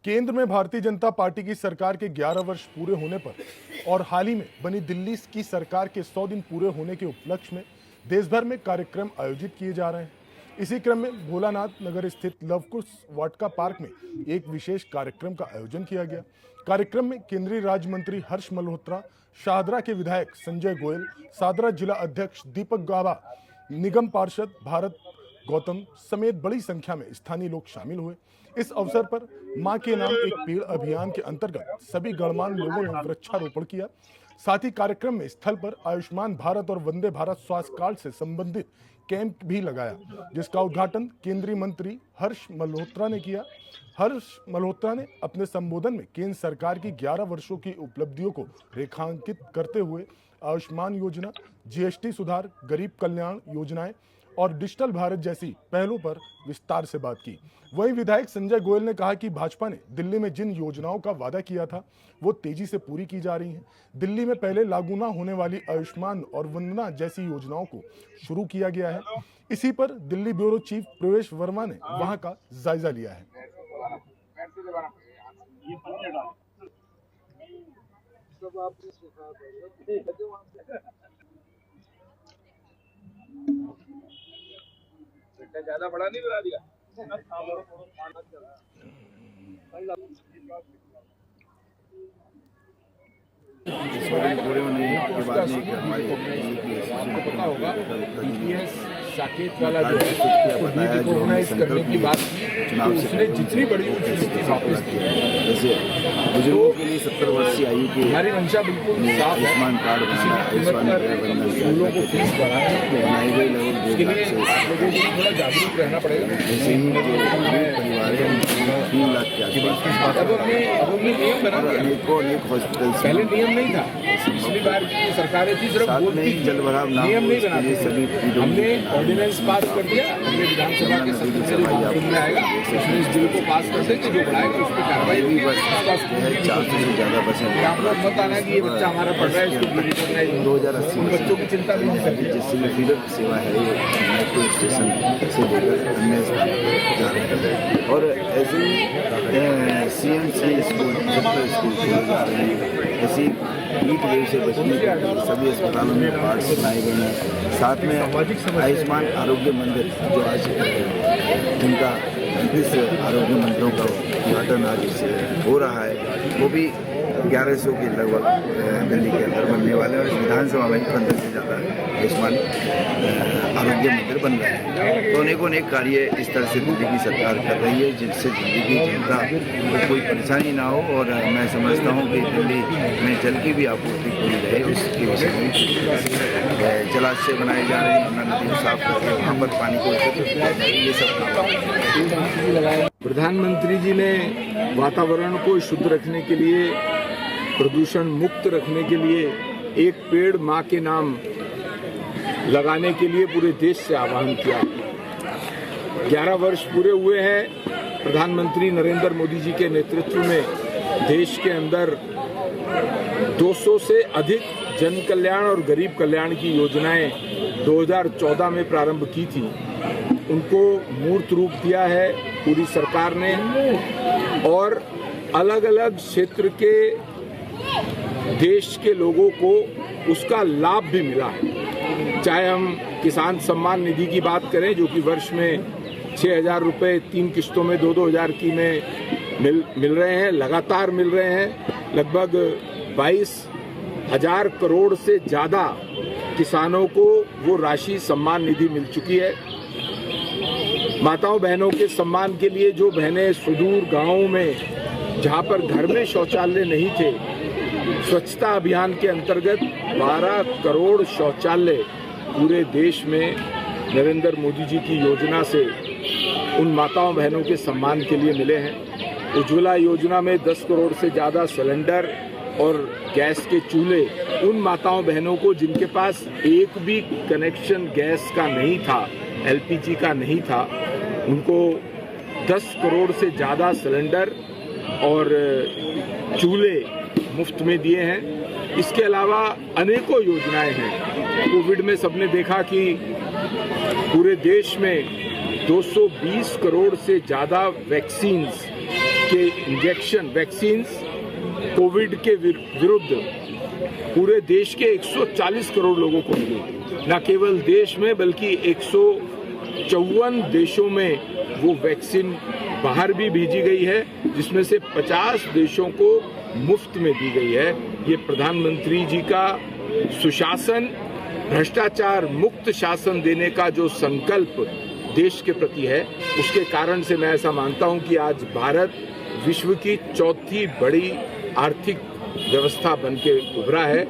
केंद्र में भारतीय जनता पार्टी की सरकार के 11 वर्ष पूरे होने पर और हाल ही में बनी दिल्ली की सरकार के 100 दिन पूरे होने के उपलक्ष्य में देश भर में कार्यक्रम आयोजित किए जा रहे हैं। इसी क्रम में भोलानाथ नगर स्थित लवकुश वाटिका पार्क में एक विशेष कार्यक्रम का आयोजन किया गया। कार्यक्रम में केंद्रीय राज्य मंत्री हर्ष मल्होत्रा, शाहदरा के विधायक संजय गोयल, शाहदरा जिला अध्यक्ष दीपक गाबा, निगम पार्षद भारत गौतम समेत बड़ी संख्या में स्थानीय लोग शामिल हुए। इस अवसर पर मां के नाम एक पेड़ अभियान के अंतर्गत सभी गणमान्य लोगों ने वृक्षारोपण किया। साथ ही कार्यक्रम में स्थल पर आयुष्मान भारत और वंदे भारत स्वास्थ्य कार्ड से संबंधित कैंप भी लगाया, जिसका उद्घाटन केंद्रीय मंत्री हर्ष मल्होत्रा ने किया। हर्ष मल्होत्रा ने अपने संबोधन में केंद्र सरकार की 11 वर्षों की उपलब्धियों को रेखांकित करते हुए आयुष्मान योजना, जीएसटी सुधार, गरीब कल्याण योजनाएं और डिजिटल भारत जैसी पहलों पर विस्तार से बात की। वहीं विधायक संजय गोयल ने कहा कि भाजपा ने दिल्ली में जिन योजनाओं का वादा किया था वो तेजी से पूरी की जा रही हैं। दिल्ली में पहले लागू न होने वाली आयुष्मान और वंदना जैसी योजनाओं को शुरू किया गया है। इसी पर दिल्ली ब्यूरो चीफ प्रवेश वर्मा ने वहां का जायजा लिया है। ज्यादा बड़ा नहीं बना दिया। पूरे होने के बाद में आपको पता होगा टीपीएस साकेत वाला जो है उसको ऑर्गेनाइज करने की बात की, तो उसने जितनी बड़ी चीज वापस की। जैसे बुजुर्गों के लिए 70 वर्ष की आयु के हमारी मंशा बिल्कुल साफ है। आयुष्मान कार्ड स्कूलों को फीस बनाई गई लगभग 2 इसके लाख लिए से आप लोगों को थोड़ा जागरूक रहना पड़ेगा। जैसे ही जो परिवार है 3 लाख के आसपास अब हमने नियम बना दिया। अनेक हॉस्पिटल पहले नियम नहीं था, पिछली बार की सरकारें थी सिर्फ बोलती थी, जल भराव नियम नहीं बनाते सभी थे। हमने ऑर्डिनेंस पास कर दिया, हमने विधानसभा के सत्र से जो मामले में आएगा उसमें इस बिल को पास कर देंगे, जो बढ़ाएगा उस पर कार्रवाई होगी। 400 से ज़्यादा बसें आप लोग मत आना कि ये बच्चा हमारा पढ़ रहा है इसको रिकॉग्नाइज 2080 उन बच्चों की चिंता भी नहीं करती। जिससे फीडर सेवा है ये मेट्रो स्टेशन से लेकर अन्य स्थान पर जा रहे हैं। और ऐसे ही CMC स्कूल 70 स्कूल खोले जा रहे हैं। ऐसी हीट वेव से बचने के लिए सभी अस्पतालों में वार्ड्स बनाए गए हैं। साथ में आयुष्मान आरोग्य मंदिर जो आज जिनका 29 आरोग्य मंदिरों का उद्घाटन आज हो रहा है, वो भी 1100 के लगभग दिल्ली के अंदर बनने वाले हैं। और इस विधानसभा में 15 से ज़्यादा आयुष्मान आरोग्य मंदिर बन रहे हैं। तो अनेक कार्य इस तरह से दिल्ली की सरकार कर रही है, जिससे दिल्ली की जनता को कोई परेशानी ना हो। और मैं समझता हूँ कि दिल्ली में जल की भी आपूर्ति पूरी रहे, उसकी वजह से जलाशय बनाए जा रहे हैं, यमुना नदी को साफ करके वहाँ पर पानी को एकत्रित किया जाए, ये सब काम। प्रधानमंत्री जी ने वातावरण को शुद्ध रखने के लिए, प्रदूषण मुक्त रखने के लिए एक पेड़ मां के नाम लगाने के लिए पूरे देश से आह्वान किया। 11 वर्ष पूरे हुए हैं प्रधानमंत्री नरेंद्र मोदी जी के नेतृत्व में। देश के अंदर 200 से अधिक जन कल्याण और गरीब कल्याण की योजनाएं 2014 में प्रारंभ की थी, उनको मूर्त रूप दिया है पूरी सरकार ने। और अलग अलग क्षेत्र के देश के लोगों को उसका लाभ भी मिला है। चाहे हम किसान सम्मान निधि की बात करें, जो कि वर्ष में 6,000 रुपये 3 किस्तों में 2-2 हज़ार की में मिल रहे हैं, लगातार मिल रहे हैं। लगभग 22,000 करोड़ से ज़्यादा किसानों को वो राशि सम्मान निधि मिल चुकी है। माताओं बहनों के सम्मान के लिए जो बहनें सुदूर गांवों में, जहां पर घर में शौचालय नहीं थे, स्वच्छता अभियान के अंतर्गत 12 करोड़ शौचालय पूरे देश में नरेंद्र मोदी जी की योजना से उन माताओं बहनों के सम्मान के लिए मिले हैं। उज्ज्वला योजना में 10 करोड़ से ज़्यादा सिलेंडर और गैस के चूल्हे उन माताओं बहनों को जिनके पास एक भी कनेक्शन गैस का नहीं था, LPG का नहीं था, उनको 10 करोड़ से ज़्यादा सिलेंडर और चूल्हे मुफ्त में दिए हैं। इसके अलावा अनेकों योजनाएं हैं। कोविड में सबने देखा कि पूरे देश में 220 करोड़ से ज़्यादा वैक्सीन्स के इंजेक्शन वैक्सीन कोविड के विरुद्ध पूरे देश के 140 करोड़ लोगों को मिली। न केवल देश में बल्कि 154 देशों में वो वैक्सीन बाहर भी भेजी गई है, जिसमें से 50 देशों को मुफ्त में दी गई है। ये प्रधानमंत्री जी का सुशासन, भ्रष्टाचार मुक्त शासन देने का जो संकल्प देश के प्रति है, उसके कारण से मैं ऐसा मानता हूं कि आज भारत विश्व की चौथी बड़ी आर्थिक व्यवस्था बनके उभरा है।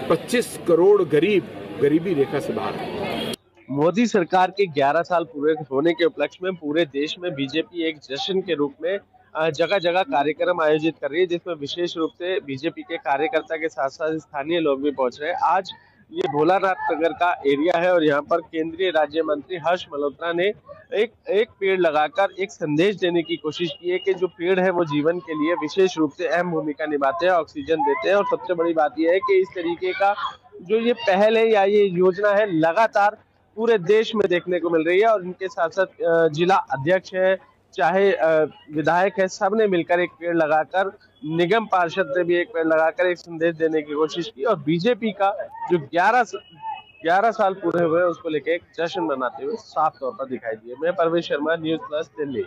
25 करोड़ गरीब गरीबी रेखा से बाहर है। मोदी सरकार के 11 साल पूरे होने के उपलक्ष्य में पूरे देश में बीजेपी एक जश्न के रूप में जगह जगह कार्यक्रम आयोजित कर रही है, जिसमें विशेष रूप से बीजेपी के कार्यकर्ता के साथ साथ स्थानीय लोग भी पहुंच रहे हैं। आज ये भोलानाथ नगर का एरिया है और यहाँ पर केंद्रीय राज्य मंत्री हर्ष मल्होत्रा ने एक पेड़ लगाकर एक संदेश देने की कोशिश की है कि जो पेड़ है वो जीवन के लिए विशेष रूप से अहम भूमिका निभाते हैं, ऑक्सीजन देते हैं। और सबसे बड़ी बात यह है कि इस तरीके का जो ये पहल है या ये योजना है लगातार पूरे देश में देखने को मिल रही है। और इनके साथ साथ जिला अध्यक्ष है, चाहे विधायक है, सब ने मिलकर एक पेड़ लगाकर, निगम पार्षद ने भी एक पेड़ लगाकर एक संदेश देने की कोशिश की। और बीजेपी का जो 11 साल पूरे हुए उसको लेकर एक जश्न मनाते हुए साफ तौर पर दिखाई दिए। मैं परवेश शर्मा, न्यूज़ प्लस, दिल्ली।